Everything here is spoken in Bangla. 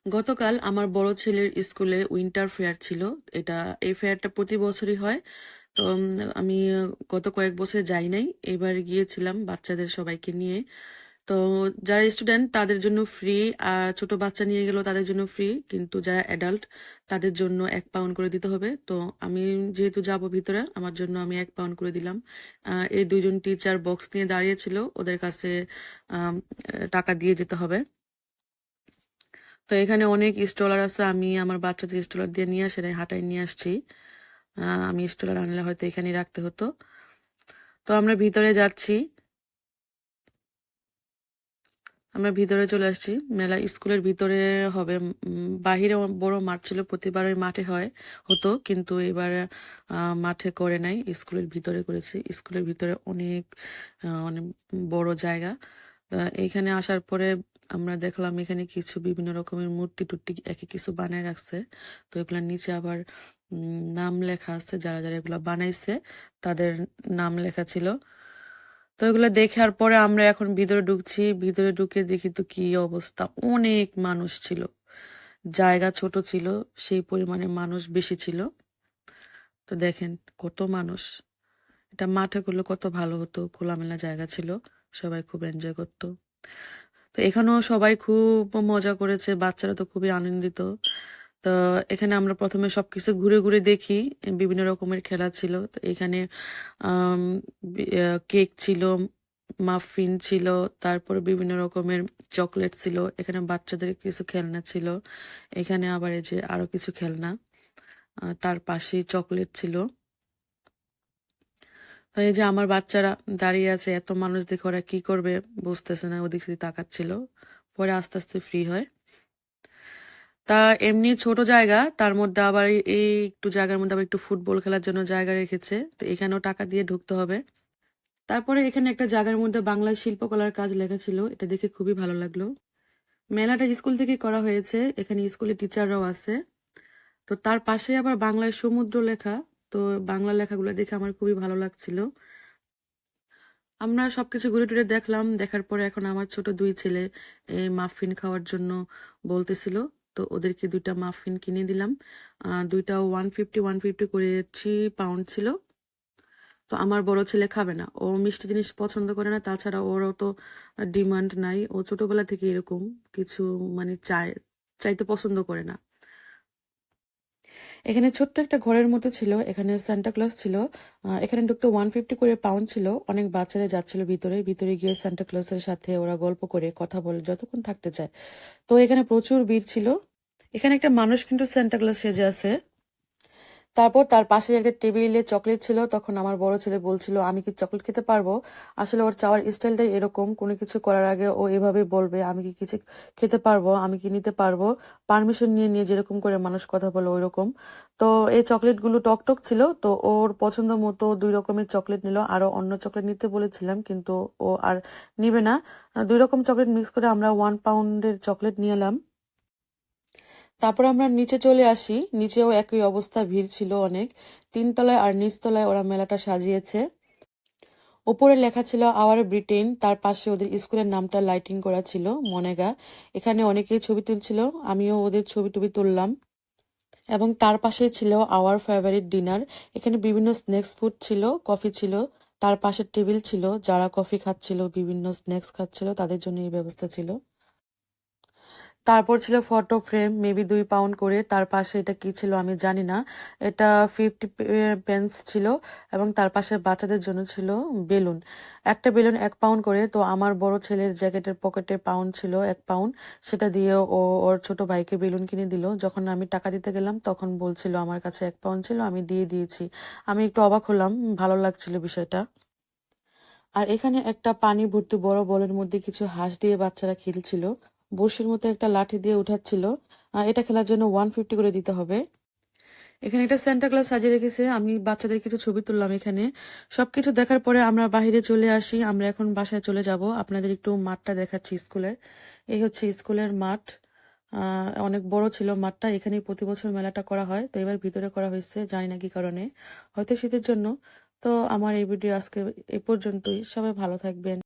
গতকাল আমার বড় ছেলের স্কুলে উইন্টার ফেয়ার ছিল। এটা এই ফেয়ারটা প্রতি বছরই হয়। তো আমি গত কয়েক বছর যাই নাই, এবার গিয়েছিলাম বাচ্চাদের সবাইকে নিয়ে। তো যারা স্টুডেন্ট তাদের জন্য ফ্রি, আর ছোট বাচ্চা নিয়ে গেলেও তাদের জন্য ফ্রি, কিন্তু যারা অ্যাডাল্ট তাদের জন্য 1 পাউন্ড করে দিতে হবে। তো আমি যেহেতু যাব ভিতরে, আমার জন্য আমি 1 পাউন্ড করে দিলাম। এই দুইজন টিচার বক্স নিয়ে দাঁড়িয়েছিল, ওদের কাছে আম, টাকা দিয়ে যেতে হবে। তো এখানে অনেক স্টলার আছে, আমি আমার বাচ্চাদের স্টলার দিয়ে নিয়ে আসে নাই, হাটায় নিয়ে আসছি। আমি স্টলার আনলে হয়তো এখানে রাখতে হতো। তো আমরা ভিতরে যাচ্ছি, আমরা ভিতরে চলে আসছি। মেলা স্কুলের ভিতরে হবে। বাহিরে বড় মাঠ ছিল, প্রতিবার ওই মাঠে হতো, কিন্তু এবার মাঠে করে নাই, স্কুলের ভিতরে করেছে। স্কুলের ভিতরে অনেক অনেক বড় জায়গা। এইখানে আসার পরে আমরা দেখলাম এখানে কিছু বিভিন্ন রকমের মূর্তি টুর্তি একে কিছু বানায় রাখছে। তো এগুলোর নিচে আবার নাম লেখা আছে, যারা যারা এগুলা বানাইছে তাদের নাম লেখা ছিল। তো এগুলো দেখার পরে আমরা এখন ভিতরে ঢুকছি। ভিতরে ঢুকে দেখি তো কি অবস্থা, অনেক মানুষ ছিল, জায়গা ছোট ছিল, সেই পরিমাণে মানুষ বেশি ছিল। তো দেখেন কত মানুষ। এটা মাঠে করলে কত ভালো হতো, খোলামেলা জায়গা ছিল, সবাই খুব এনজয় করতো। তো এখানেও সবাই খুব মজা করেছে, বাচ্চারা তো খুবই আনন্দিত। তো এখানে আমরা প্রথমে সবকিছু ঘুরে ঘুরে দেখি, বিভিন্ন রকমের খেলা ছিল। তো এখানে কেক ছিল, মাফিন ছিল, তারপর বিভিন্ন রকমের চকলেট ছিল, এখানে বাচ্চাদের কিছু খেলনা ছিল, এখানে আবার এই যে আরো কিছু খেলনা, তার পাশেই চকলেট ছিল। তো এই যে আমার বাচ্চারা দাঁড়িয়ে আছে, এত মানুষ দেখে ওরা কি করবে বুঝতেছে না, ওদিক সেদিক তাকাচ্ছিল। পরে আস্তে আস্তে ফ্রি হয়। তা এমনি ছোট জায়গা, তার মধ্যে আবার এই একটু জায়গার মধ্যে আবার একটু ফুটবল খেলার জন্য জায়গা রেখেছে। তো এখানেও টাকা দিয়ে ঢুকতে হবে। তারপরে এখানে একটা জায়গার মধ্যে বাংলা শিল্পকলার কাজ লেখা ছিল, এটা দেখে খুবই ভালো লাগলো। মেলাটা স্কুল থেকে করা হয়েছে, এখানে স্কুলের টিচাররাও আছে। তো তার পাশে আবার বাংলায় সমুদ্র লেখা। তো বাংলা লেখাগুলো দেখে আমার খুবই ভালো লাগছিল। আমরা সবকিছু ঘুরে টুরে দেখলাম, দেখার পরে এখন আমার ছোট দুই ছেলে এই মাফিন খাওয়ার জন্য বলতেছিল। তো ওদেরকে 2টা মাফিন কিনে দিলাম। দুইটা 150 করে 3 পাউন্ড ছিল। তো আমার বড় ছেলে খাবে না, ও মিষ্টি জিনিস পছন্দ করে না, তাছাড়া ওরও তো ডিমান্ড নাই, ও ছোটবেলা থেকে এরকম কিছু মানে চাইতে পছন্দ করে না। এখানে ছোট্ট একটা ঘরের মতো ছিল, এখানে সান্টা ক্লজ ছিল। এখানে ঢুকতে 150 করে পাউন্ড ছিল। অনেক বাচ্চারা যাচ্ছিল ভিতরে, ভিতরে গিয়ে সান্টা ক্লজের সাথে ওরা গল্প করে কথা বলে যতক্ষণ থাকতে চায়। তো এখানে প্রচুর ভিড় ছিল। এখানে একটা মানুষ কিন্তু সান্টা ক্লজ সেজে আছে। তারপর তার পাশে একটা টেবিলে চকলেট ছিল, তখন আমার বড় ছেলে বলছিল আমি কি চকলেট খেতে পারবো। আসলে ওর চাওয়ার স্টাইলটাই এরকম, কোনো কিছু করার আগে ও এভাবে বলবে আমি কি কিছু খেতে পারবো, আমি কি নিতে পারবো, পারমিশন নিয়ে নিয়ে যেরকম করে মানুষ কথা বলে ওই রকম। তো এই চকলেটগুলো টক টক ছিল, তো ওর পছন্দ মতো 2 রকমের চকলেট নিল। আরো অন্য চকলেট নিতে বলেছিলাম, কিন্তু ও আর নিবে না। 2 রকম চকলেট মিক্স করে আমরা 1 পাউন্ডের চকলেট নিয়ে এলাম। তারপর আমরা নিচে চলে আসি, নিচেও একই অবস্থা, ভিড় ছিল অনেক। 3 তলায় আর নিচতলায় ওরা মেলাটা সাজিয়েছে। উপরে লেখা ছিল আওয়ার ব্রিটেন, তার পাশে ওদের স্কুলের নামটা লাইটিং করা ছিল, মনেগা। এখানে অনেকেই ছবি তুলছিল, আমিও ওদের ছবি টবি তুললাম। এবং তার পাশে ছিল আওয়ার ফেভারিট ডিনার। এখানে বিভিন্ন স্ন্যাক্স ফুড ছিল, কফি ছিল, তার পাশে টেবিল ছিল, যারা কফি খাচ্ছিল বিভিন্ন স্ন্যাক্স খাচ্ছিল তাদের জন্য এই ব্যবস্থা ছিল। তারপর ছিল ফটো ফ্রেম, মেবি 2 পাউন্ড করে, তার পাশে এটা কি ছিল আমি জানি না, এটা 50 পেন্স ছিল। এবং তার পাশে বাচ্চাদের জন্য ছিল বেলুন, একটা বেলুন 1 পাউন্ড করে। তো আমার বড় ছেলের জ্যাকেটের পকেটে পাউন্ড ছিল 1 পাউন্ড, সেটা দিয়ে ও ওর ছোট ভাইকে বেলুন কিনে দিল। যখন আমি টাকা দিতে গেলাম তখন বলছিল আমার কাছে 1 পাউন্ড ছিল, আমি দিয়ে দিয়েছি। আমি একটু অবাক হলাম, ভালো লাগছিল বিষয়টা। আর এখানে একটা পানি ভর্তি বড় বলের মধ্যে কিছু হাঁস দিয়ে বাচ্চারা খেলছিল, বড়শির মতো একটা লাঠি দিয়ে উঠাচ্ছিল। এটা খেলার জন্য 150 করে দিতে হবে। এখানে একটা সেন্টা ক্লাস সাজিয়ে রেখেছে, আমি বাচ্চাদের কিছু ছবি তুললাম এখানে। সবকিছু দেখার পরে আমরা বাইরে চলে আসি, আমরা এখন বাসায় চলে যাব। আপনাদের একটু মাঠটা দেখাচ্ছি স্কুলের। এই হচ্ছে স্কুলের মাঠ। অনেক বড় ছিল মাঠটা, এখানেই প্রতি বছর মেলাটা করা হয়, তো এবার ভিতরে করা হয়েছে, জানি না কি কারণে, হয়তো শীতের জন্য। তো আমার এই ভিডিও আজকে এ পর্যন্তই, সবাই ভালো থাকবেন।